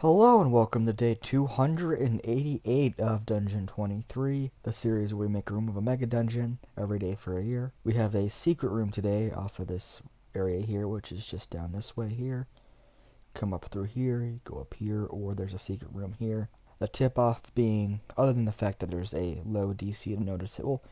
Hello and welcome to day 288 of Dungeon 23, the series where we make a room of a mega dungeon every day for a year. We have a secret room today off of this area here, which is just down this way here. Come up through here, you go up here, or there's a secret room here. The tip-off being, other than the fact that there's a low DC to notice it, well,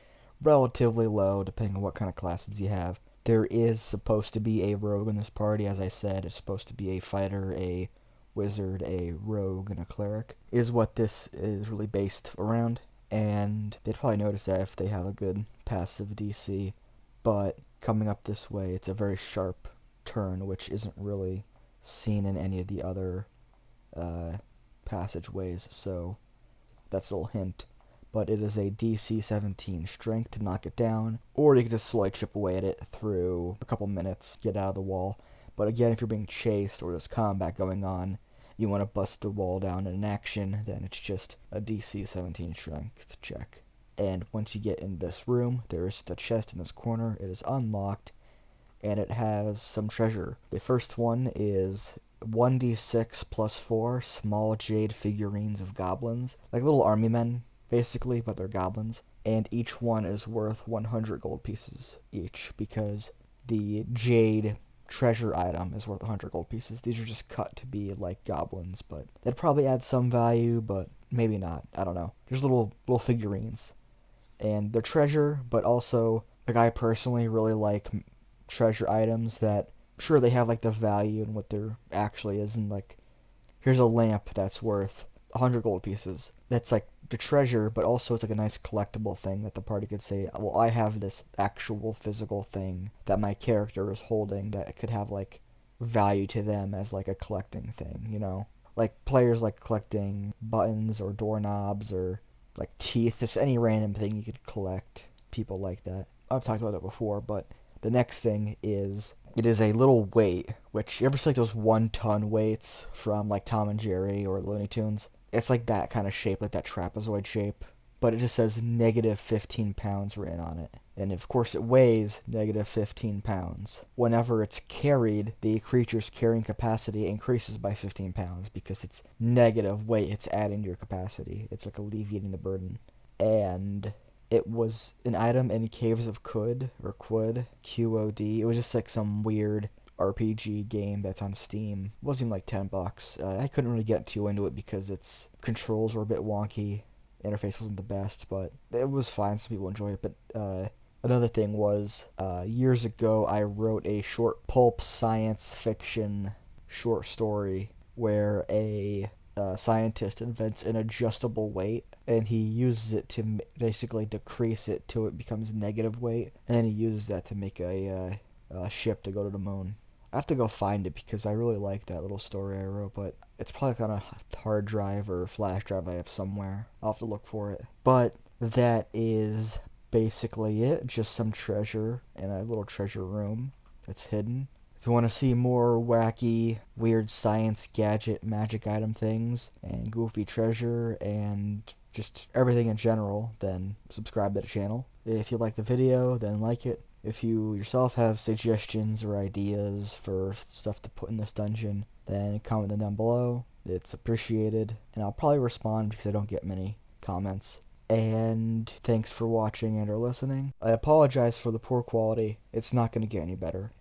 relatively low depending on what kind of classes you have. There is supposed to be a rogue in this party, as I said. It's supposed to be a fighter, a wizard, a rogue, and a cleric, is what this is really based around. And they'd probably notice that if they have a good passive DC. But coming up this way, it's a very sharp turn, which isn't really seen in any of the other passageways, so that's a little hint. But it is a DC 17 strength to knock it down, or you can just slowly chip away at it through a couple minutes, get out of the wall. But again, if you're being chased or there's combat going on, you want to bust the wall down in an action, then it's just a DC 17 strength check. And once you get in this room, there is the chest in this corner. It is unlocked, and it has some treasure. The first one is 1d6 plus 4 small jade figurines of goblins, like little army men, basically, but they're goblins. And each one is worth 100 gold pieces each, because the jade treasure item is worth 100 gold pieces. These are just cut to be like goblins, but that'd probably add some value, but maybe not. I don't know. There's little figurines, and they're treasure, but also, like, I personally really like treasure items that, sure, they have like the value and what there actually is, and like, here's a lamp that's worth 100 gold pieces. That's like the treasure, but also it's like a nice collectible thing that the party could say, well, I have this actual physical thing that my character is holding that could have like value to them as like a collecting thing, you know? Like players like collecting buttons or doorknobs or like teeth, just any random thing you could collect. People like that. I've talked about it before, but the next thing is, it is a little weight, which, you ever see like those 1-ton weights from like Tom and Jerry or Looney Tunes? It's like that kind of shape, like that trapezoid shape, but it just says negative 15 pounds written on it. And of course it weighs negative 15 pounds. Whenever it's carried, the creature's carrying capacity increases by 15 pounds because it's negative weight, it's adding to your capacity. It's like alleviating the burden. And it was an item in Caves of Qud, or Quud, Qod. It was just like some weird RPG game that's on Steam. It wasn't even like $10. I couldn't really get too into it because its controls were a bit wonky. Interface wasn't the best, but it was fine. Some people enjoy it. But another thing was, years ago I wrote a short pulp science fiction short story where a scientist invents an adjustable weight, and he uses it to basically decrease it till it becomes negative weight, and then he uses that to make a ship to go to the moon. I have to go find it because I really like that little story I wrote, but it's probably on a hard drive or flash drive I have somewhere. I'll have to look for it. But that is basically it. Just some treasure in a little treasure room that's hidden. If you want to see more wacky, weird science, gadget, magic item things, and goofy treasure, and just everything in general, then subscribe to the channel. If you like the video, then like it. If you yourself have suggestions or ideas for stuff to put in this dungeon, then comment them down below. It's appreciated, and I'll probably respond because I don't get many comments. And thanks for watching and or listening. I apologize for the poor quality. It's not going to get any better.